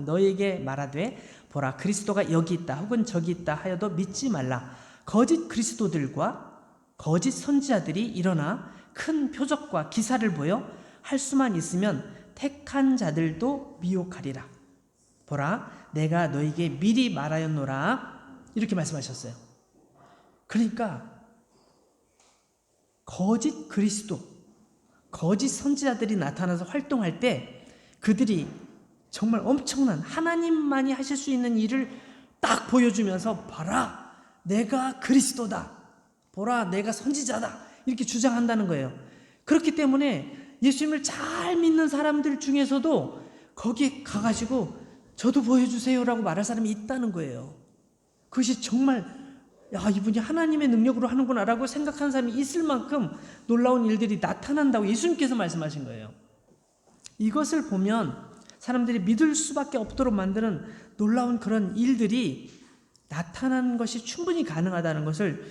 너에게 말하되 보라 그리스도가 여기 있다 혹은 저기 있다 하여도 믿지 말라. 거짓 그리스도들과 거짓 선지자들이 일어나 큰 표적과 기사를 보여 할 수만 있으면 택한 자들도 미혹하리라. 보라 내가 너에게 미리 말하였노라. 이렇게 말씀하셨어요. 그러니까 거짓 그리스도, 거짓 선지자들이 나타나서 활동할 때 그들이 정말 엄청난 하나님만이 하실 수 있는 일을 딱 보여주면서 봐라 내가 그리스도다, 보라 내가 선지자다 이렇게 주장한다는 거예요. 그렇기 때문에 예수님을 잘 믿는 사람들 중에서도 거기에 가가지고 저도 보여주세요라고 말할 사람이 있다는 거예요. 그것이 정말 이분이 하나님의 능력으로 하는구나라고 생각하는 사람이 있을 만큼 놀라운 일들이 나타난다고 예수님께서 말씀하신 거예요. 이것을 보면 사람들이 믿을 수밖에 없도록 만드는 놀라운 그런 일들이 나타나는 것이 충분히 가능하다는 것을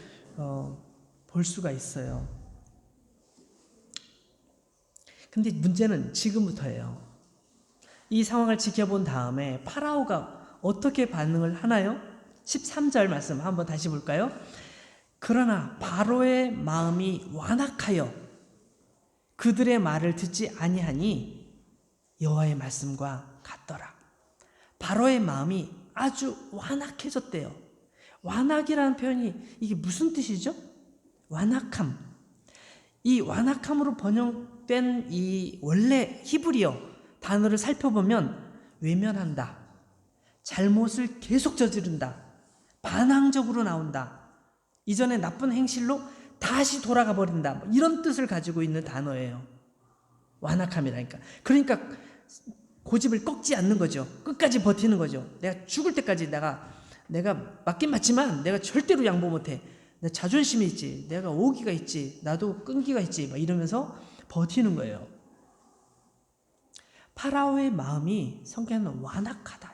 볼 수가 있어요. 근데 문제는 지금부터예요. 이 상황을 지켜본 다음에 파라오가 어떻게 반응을 하나요? 13절 말씀 한번 다시 볼까요? 그러나 바로의 마음이 완악하여 그들의 말을 듣지 아니하니 여호와의 말씀과 같더라. 바로의 마음이 아주 완악해졌대요. 완악이라는 표현이 이게 무슨 뜻이죠? 완악함. 이 완악함으로 번역된 이 원래 히브리어 단어를 살펴보면 외면한다, 잘못을 계속 저지른다, 반항적으로 나온다, 이전의 나쁜 행실로 다시 돌아가 버린다, 이런 뜻을 가지고 있는 단어예요. 완악함이라니까. 그러니까 고집을 꺾지 않는 거죠. 끝까지 버티는 거죠. 내가 죽을 때까지 내가 맞긴 맞지만 내가 절대로 양보 못해. 내 자존심이 있지, 내가 오기가 있지, 나도 끈기가 있지, 막 이러면서 버티는 거예요. 파라오의 마음이 성경에는 완악하다.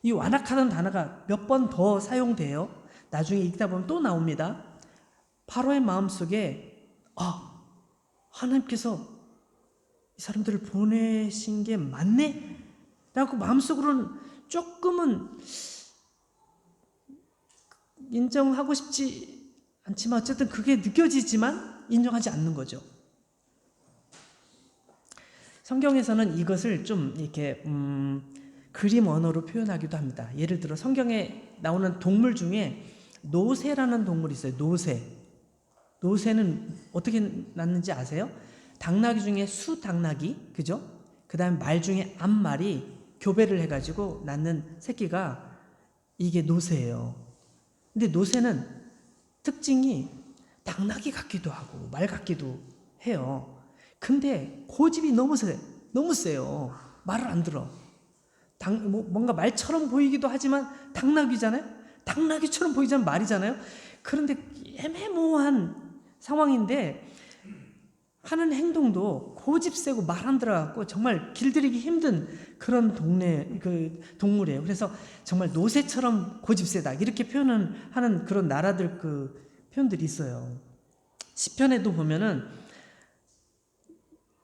이 완악하다는 단어가 몇 번 더 사용돼요. 나중에 읽다 보면 또 나옵니다. 파라오의 마음속에 하나님께서 이 사람들을 보내신 게 맞네? 라고 마음속으로는 조금은 인정하고 싶지 않지만 어쨌든 그게 느껴지지만 인정하지 않는 거죠. 성경에서는 이것을 좀 이렇게 그림 언어로 표현하기도 합니다. 예를 들어 성경에 나오는 동물 중에 노새라는 동물이 있어요. 노새는 어떻게 낳는지 아세요? 당나귀 중에 수당나귀, 그죠? 그 다음에 말 중에 암말이 교배를 해가지고 낳는 새끼가 이게 노새예요. 근데 노새는 특징이 당나귀 같기도 하고 말 같기도 해요. 근데 고집이 너무 세요. 말을 안 들어. 뭔가 말처럼 보이기도 하지만 당나귀잖아요. 당나귀처럼 보이지만 말이잖아요. 그런데 애매모호한 상황인데 하는 행동도 고집세고 말 안 들어갖고 정말 길들이기 힘든 그런 동물이에요. 그래서 정말 노새처럼 고집세다 이렇게 표현하는 그런 나라들 표현들이 있어요. 시편에도 보면은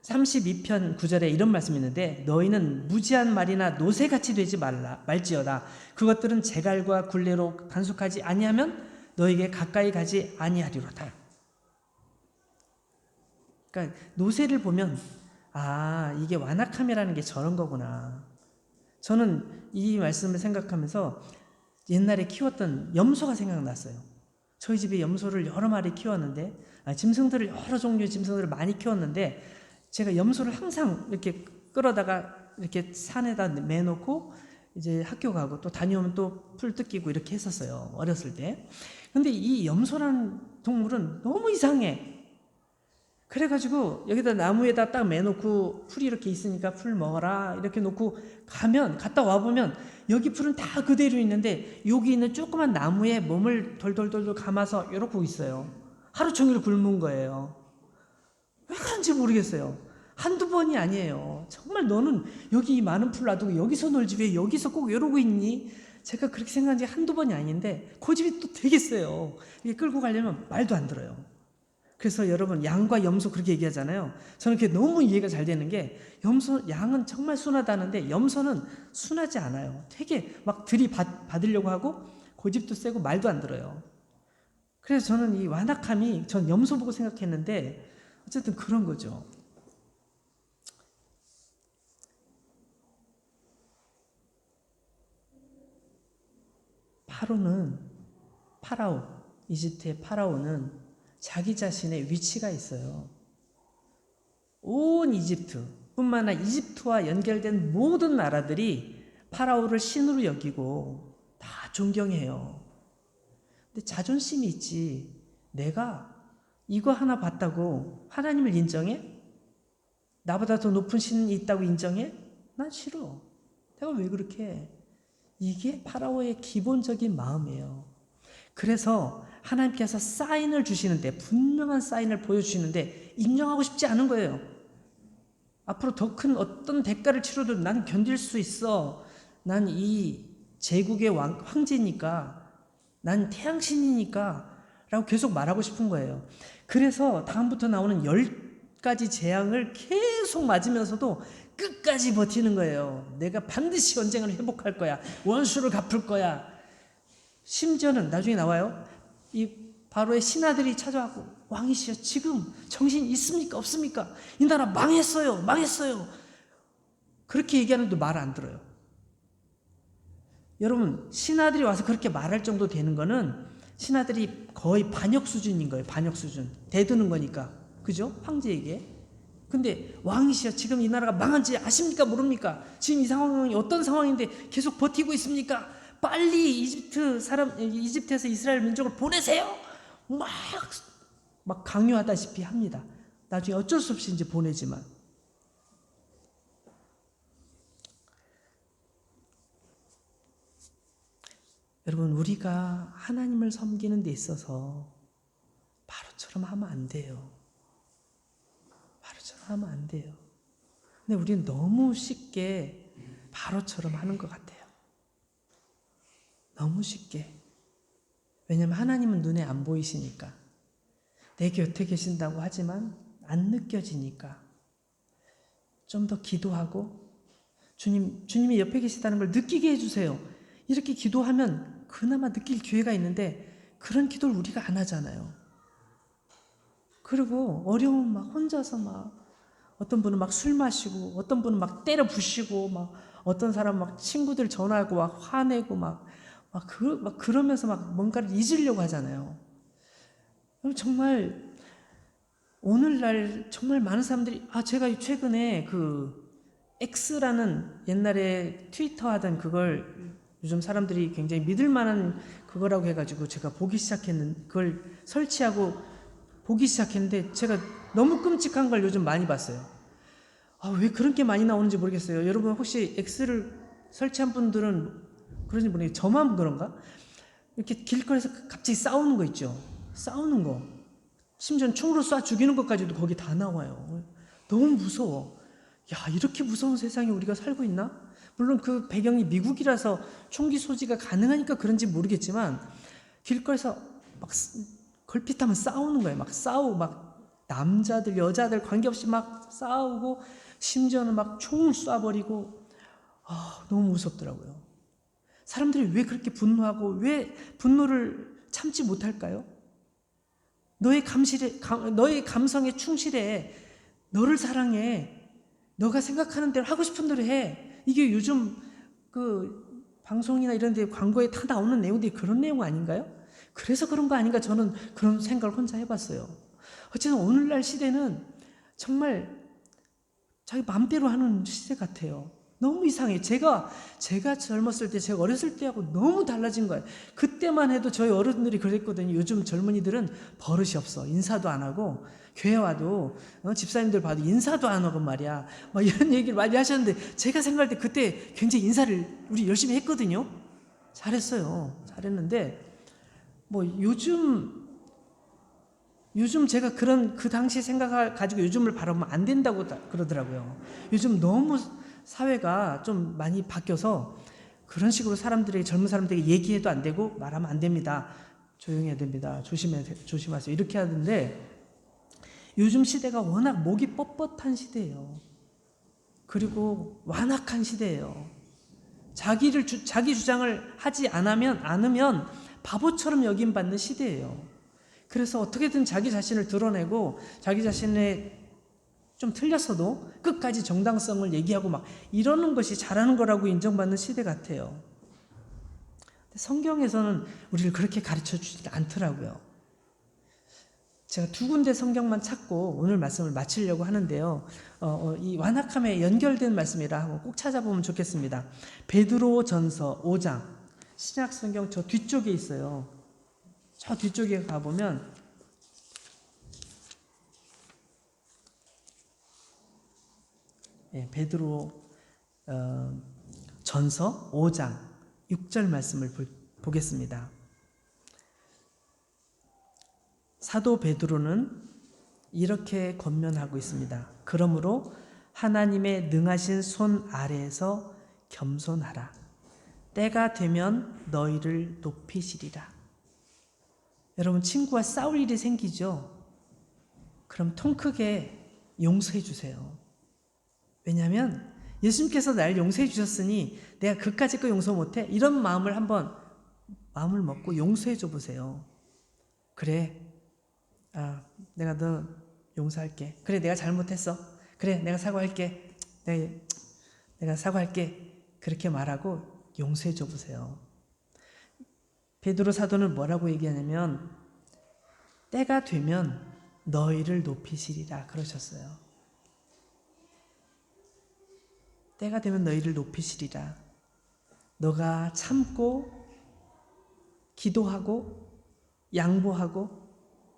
32편 9절에 이런 말씀이 있는데 너희는 무지한 말이나 노새같이 되지 말지어다. 그것들은 재갈과 굴레로 단속하지 아니하면 너에게 가까이 가지 아니하리로다. 그러니까 노새를 보면 이게 완악함이라는 게 저런 거구나. 저는 이 말씀을 생각하면서 옛날에 키웠던 염소가 생각났어요. 저희 집에 염소를 여러 마리 키웠는데, 짐승들을 여러 종류의 짐승들을 많이 키웠는데, 제가 염소를 항상 이렇게 끌어다가 이렇게 산에다 매놓고 이제 학교 가고 또 다녀오면 또 풀 뜯기고 이렇게 했었어요. 어렸을 때. 근데 이 염소라는 동물은 너무 이상해. 그래가지고 여기다 나무에다 딱 매놓고 풀이 이렇게 있으니까 풀 먹어라 이렇게 놓고 갔다 와보면 여기 풀은 다 그대로 있는데 여기 있는 조그만 나무에 몸을 돌돌돌돌 감아서 이러고 있어요. 하루 종일 굶은 거예요. 왜 그런지 모르겠어요. 한두 번이 아니에요. 정말 너는 여기 이 많은 풀 놔두고 여기서 놀지 왜 여기서 꼭 이러고 있니? 제가 그렇게 생각한 지 한두 번이 아닌데 그 집이 또 되게 세요. 이게 끌고 가려면 말도 안 들어요. 그래서 여러분 양과 염소 그렇게 얘기하잖아요. 저는 그게 너무 이해가 잘 되는 게 양은 정말 순하다는데 염소는 순하지 않아요. 되게 막 들이받으려고 하고 고집도 세고 말도 안 들어요. 그래서 저는 이 완악함이 전 염소 보고 생각했는데 어쨌든 그런 거죠. 파라오, 이집트의 파라오는 자기 자신의 위치가 있어요. 온 이집트 뿐만 아니라 이집트와 연결된 모든 나라들이 파라오를 신으로 여기고 다 존경해요. 근데 자존심이 있지. 내가 이거 하나 봤다고 하나님을 인정해? 나보다 더 높은 신이 있다고 인정해? 난 싫어. 내가 왜 그렇게 해? 이게 파라오의 기본적인 마음이에요. 그래서 하나님께서 사인을 주시는데, 분명한 사인을 보여주시는데 인정하고 싶지 않은 거예요. 앞으로 더 큰 어떤 대가를 치러도 난 견딜 수 있어. 난 이 제국의 황제니까, 난 태양신이니까 라고 계속 말하고 싶은 거예요. 그래서 다음부터 나오는 10가지 재앙을 계속 맞으면서도 끝까지 버티는 거예요. 내가 반드시 전쟁을 회복할 거야. 원수를 갚을 거야. 심지어는 나중에 나와요. 이 바로의 신하들이 찾아와고 왕이시여 지금 정신 있습니까 없습니까? 이 나라 망했어요. 그렇게 얘기하는데 말 안 들어요. 여러분 신하들이 와서 그렇게 말할 정도 되는 거는 신하들이 거의 반역 수준인 거예요. 반역 수준. 대드는 거니까. 그죠? 황제에게. 근데 왕이시여 지금 이 나라가 망한지 아십니까 모릅니까? 지금 이 상황이 어떤 상황인데 계속 버티고 있습니까? 빨리 이집트에서 이스라엘 민족을 보내세요. 막 강요하다시피 합니다. 나중에 어쩔 수 없이 이제 보내지만. 여러분 우리가 하나님을 섬기는 데 있어서 바로처럼 하면 안 돼요. 바로처럼 하면 안 돼요. 근데 우리는 너무 쉽게 바로처럼 하는 것 같아요. 너무 쉽게. 왜냐하면 하나님은 눈에 안 보이시니까. 내 곁에 계신다고 하지만 안 느껴지니까. 좀 더 기도하고 주님이 옆에 계시다는 걸 느끼게 해주세요. 이렇게 기도하면 그나마 느낄 기회가 있는데 그런 기도를 우리가 안 하잖아요. 그리고 어려움 막 혼자서 막 어떤 분은 막 술 마시고 어떤 분은 막 때려 부시고 막 어떤 사람 막 친구들 전화하고 막 화내고 막 그러면서 막 뭔가를 잊으려고 하잖아요. 정말 오늘날 정말 많은 사람들이 제가 최근에 그 X라는 옛날에 트위터 하던 그걸 요즘 사람들이 굉장히 믿을 만한 그거라고 해가지고 제가 그걸 설치하고 보기 시작했는데 제가 너무 끔찍한 걸 요즘 많이 봤어요. 왜 그런 게 많이 나오는지 모르겠어요. 여러분 혹시 X를 설치한 분들은 그런지 모르겠어요. 저만 그런가? 이렇게 길거리에서 갑자기 싸우는 거 있죠. 싸우는 거. 심지어 총으로 쏴 죽이는 것까지도 거기 다 나와요. 너무 무서워. 이렇게 무서운 세상에 우리가 살고 있나? 물론 그 배경이 미국이라서 총기 소지가 가능하니까 그런지 모르겠지만 길거리에서 막 걸핏하면 싸우는 거예요. 막 싸우고 막 남자들 여자들 관계없이 막 싸우고 심지어는 막 총을 쏴버리고 너무 무섭더라고요. 사람들이 왜 그렇게 분노하고 왜 분노를 참지 못할까요? 너의 감성에 충실해. 너를 사랑해. 너가 생각하는 대로 하고 싶은 대로 해. 이게 요즘 그 방송이나 이런 데 광고에 다 나오는 내용들이 그런 내용 아닌가요? 그래서 그런 거 아닌가 저는 그런 생각을 혼자 해봤어요. 어쨌든 오늘날 시대는 정말 자기 마음대로 하는 시대 같아요. 너무 이상해요. 제가 젊었을 때, 제가 어렸을 때하고 너무 달라진 거예요. 그때만 해도 저희 어른들이 그랬거든요. 요즘 젊은이들은 버릇이 없어. 인사도 안 하고, 교회 와도, 집사님들 봐도 인사도 안 하고 말이야. 막 이런 얘기를 많이 하셨는데, 제가 생각할 때 그때 굉장히 인사를 우리 열심히 했거든요. 잘했어요. 잘했는데, 뭐 요즘 제가 그 당시 생각을 가지고 요즘을 바라보면 안 된다고 그러더라고요. 요즘 너무 사회가 좀 많이 바뀌어서 그런 식으로 젊은 사람들에게 얘기해도 안 되고 말하면 안 됩니다. 조용해야 됩니다. 조심하세요. 이렇게 하는데 요즘 시대가 워낙 목이 뻣뻣한 시대예요. 그리고 완악한 시대예요. 자기 주장을 하지 않으면 바보처럼 여김받는 시대예요. 그래서 어떻게든 자기 자신을 드러내고 자기 자신의 좀 틀렸어도 끝까지 정당성을 얘기하고 막 이러는 것이 잘하는 거라고 인정받는 시대 같아요. 성경에서는 우리를 그렇게 가르쳐 주지 않더라고요. 제가 두 군데 성경만 찾고 오늘 말씀을 마치려고 하는데요. 이 완악함에 연결된 말씀이라 한번 꼭 찾아보면 좋겠습니다. 베드로전서 5장 신약 성경 저 뒤쪽에 있어요. 저 뒤쪽에 가보면 베드로 전서 5장 6절 말씀을 보겠습니다. 사도 베드로는 이렇게 권면하고 있습니다. 그러므로 하나님의 능하신 손 아래에서 겸손하라. 때가 되면 너희를 높이시리라. 여러분 친구와 싸울 일이 생기죠? 그럼 통 크게 용서해 주세요. 왜냐하면 예수님께서 날 용서해 주셨으니 내가 그까짓 거 용서 못해? 이런 마음을 먹고 용서해 줘 보세요. 그래, 내가 너 용서할게. 그래, 내가 잘못했어. 그래, 내가 사과할게. 내가 사과할게. 그렇게 말하고 용서해 줘 보세요. 베드로 사도는 뭐라고 얘기하냐면 때가 되면 너희를 높이시리라 그러셨어요. 때가 되면 너희를 높이시리라. 너가 참고 기도하고 양보하고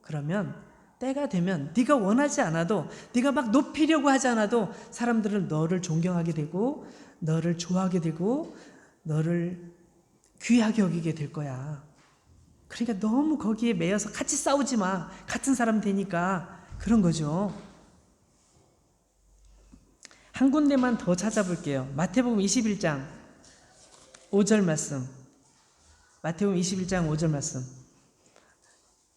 그러면 때가 되면 네가 원하지 않아도 네가 막 높이려고 하지 않아도 사람들은 너를 존경하게 되고 너를 좋아하게 되고 너를 귀하게 여기게 될 거야. 그러니까 너무 거기에 매여서 같이 싸우지 마. 같은 사람 되니까 그런 거죠. 한 군데만 더 찾아볼게요. 마태복음 21장 5절 말씀. 마태복음 21장 5절 말씀.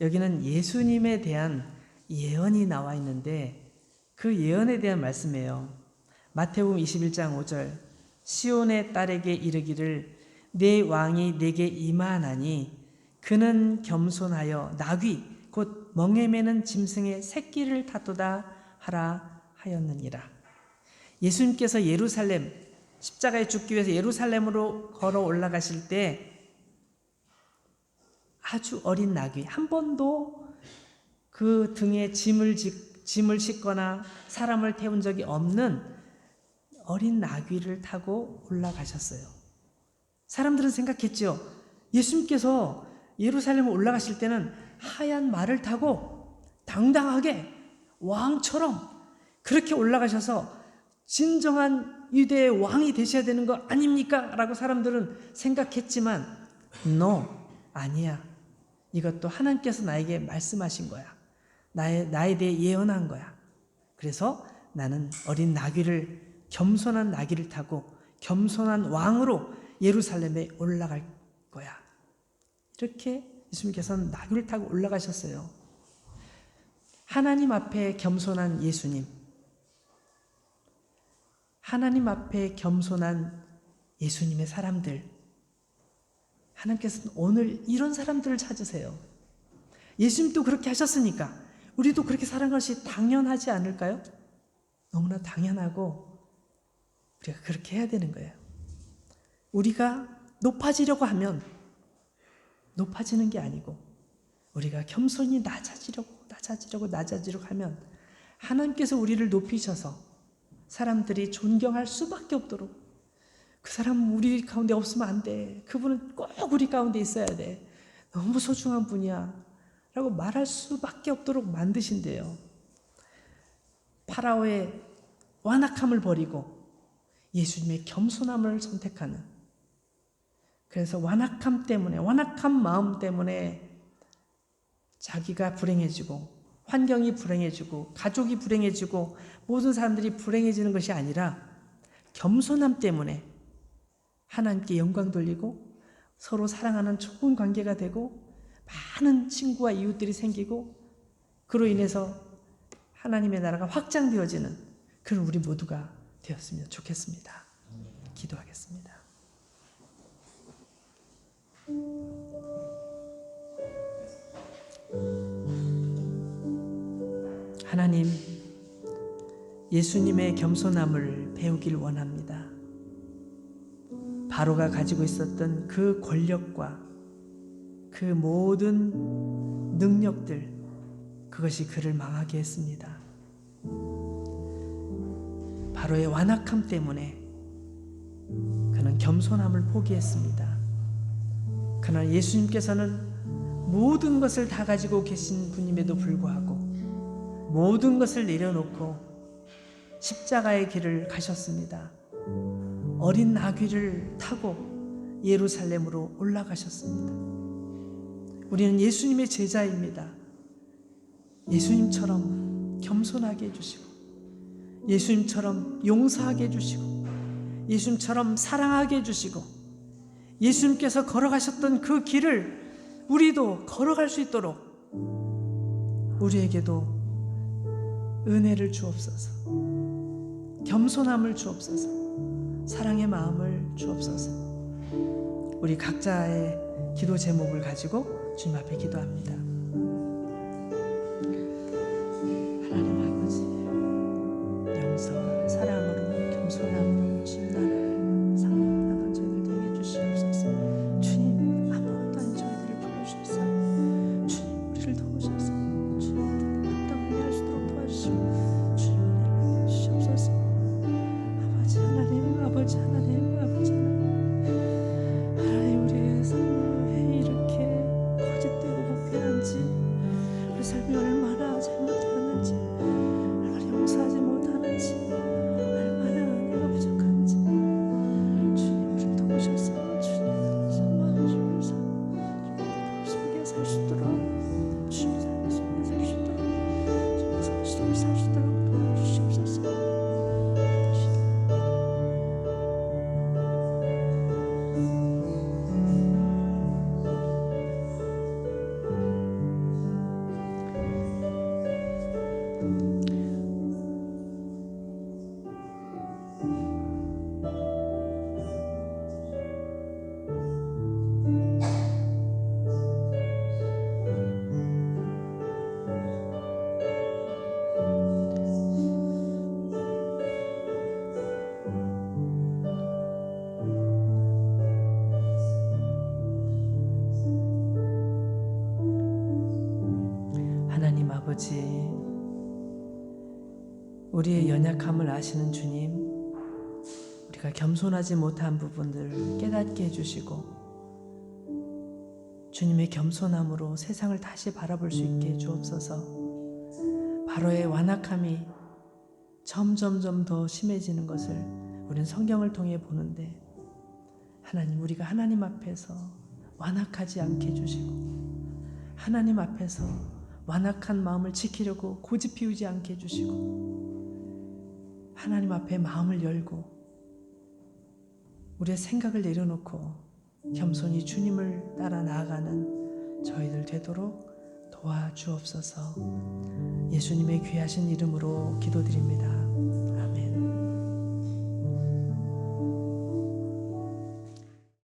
여기는 예수님에 대한 예언이 나와 있는데 그 예언에 대한 말씀이에요. 마태복음 21장 5절. 시온의 딸에게 이르기를 내 왕이 내게 임하나니 그는 겸손하여 나귀 곧 멍에 매는 짐승의 새끼를 타도다 하라 하였느니라. 예수님께서 예루살렘 십자가에 죽기 위해서 예루살렘으로 걸어 올라가실 때 아주 어린 나귀 한 번도 그 등에 짐을 싣거나 사람을 태운 적이 없는 어린 나귀를 타고 올라가셨어요. 사람들은 생각했죠. 예수님께서 예루살렘에 올라가실 때는 하얀 말을 타고 당당하게 왕처럼 그렇게 올라가셔서 진정한 유대의 왕이 되셔야 되는 거 아닙니까? 라고 사람들은 생각했지만 No, 아니야. 이것도 하나님께서 나에게 말씀하신 거야. 나에 대해 예언한 거야. 그래서 나는 어린 나귀를 겸손한 나귀를 타고 겸손한 왕으로 예루살렘에 올라갈 거야. 이렇게 예수님께서는 나귀를 타고 올라가셨어요. 하나님 앞에 겸손한 예수님. 하나님 앞에 겸손한 예수님의 사람들. 하나님께서는 오늘 이런 사람들을 찾으세요. 예수님도 그렇게 하셨으니까 우리도 그렇게 살아가는 것이 당연하지 않을까요? 너무나 당연하고 우리가 그렇게 해야 되는 거예요. 우리가 높아지려고 하면 높아지는 게 아니고 우리가 겸손히 낮아지려고 하면 하나님께서 우리를 높이셔서 사람들이 존경할 수밖에 없도록 그 사람 우리 가운데 없으면 안 돼. 그분은 꼭 우리 가운데 있어야 돼. 너무 소중한 분이야. 라고 말할 수밖에 없도록 만드신대요. 파라오의 완악함을 버리고 예수님의 겸손함을 선택하는, 그래서 완악한 마음 때문에 자기가 불행해지고 환경이 불행해지고 가족이 불행해지고 모든 사람들이 불행해지는 것이 아니라 겸손함 때문에 하나님께 영광 돌리고 서로 사랑하는 좋은 관계가 되고 많은 친구와 이웃들이 생기고 그로 인해서 하나님의 나라가 확장되어지는 그런 우리 모두가 되었으면 좋겠습니다. 기도하겠습니다. 하나님, 예수님의 겸손함을 배우길 원합니다. 바로가 가지고 있었던 그 권력과 그 모든 능력들, 그것이 그를 망하게 했습니다. 바로의 완악함 때문에 그는 겸손함을 포기했습니다. 그러나 예수님께서는 모든 것을 다 가지고 계신 분임에도 불구하고 모든 것을 내려놓고 십자가의 길을 가셨습니다. 어린 나귀를 타고 예루살렘으로 올라가셨습니다. 우리는 예수님의 제자입니다. 예수님처럼 겸손하게 해주시고 예수님처럼 용서하게 해주시고 예수님처럼 사랑하게 해주시고 예수님께서 걸어가셨던 그 길을 우리도 걸어갈 수 있도록 우리에게도 은혜를 주옵소서, 겸손함을 주옵소서, 사랑의 마음을 주옵소서. 우리 각자의 기도 제목을 가지고 주님 앞에 기도합니다. 하나님 아버지, 용서와 사랑으로 겸손함으로 주님 나라를 상하는 저희들 되게 해주시옵소서. 주님, 아무것도 아닌 저희들을 부르셔서 주님 우리를 도우셔서 주님 마땅히 할 수 있도록 도와주시고 주님 은혜를 주시옵소서. 아버지 하나님, 아버지 하나님, 아버지 하나님, 하나님 우리의 삶을 왜 이렇게 거짓되고 부패한지, 우리 삶이 얼마나 잘못되었는지, 얼마나 용서하지 못하는지, 얼마나 은혜가 부족한지 주님 우리를 도우셔서 주님 선망을 주셔서 주님 살 수 있도록 주님 살 수 있도록 주님 살 수 있도록 도와주시옵소서. 하나님 아버지, 우리의 연약함을 아시는 주님, 우리가 겸손하지 못한 부분들을 깨닫게 해주시고 주님의 겸손함으로 세상을 다시 바라볼 수 있게 해 주옵소서. 바로의 완악함이 점점점 더 심해지는 것을 우리는 성경을 통해 보는데, 하나님, 우리가 하나님 앞에서 완악하지 않게 해주시고 하나님 앞에서 완악한 마음을 지키려고 고집 피우지 않게 해주시고 하나님 앞에 마음을 열고 우리의 생각을 내려놓고 겸손히 주님을 따라 나아가는 저희들 되도록 도와주옵소서. 예수님의 귀하신 이름으로 기도드립니다.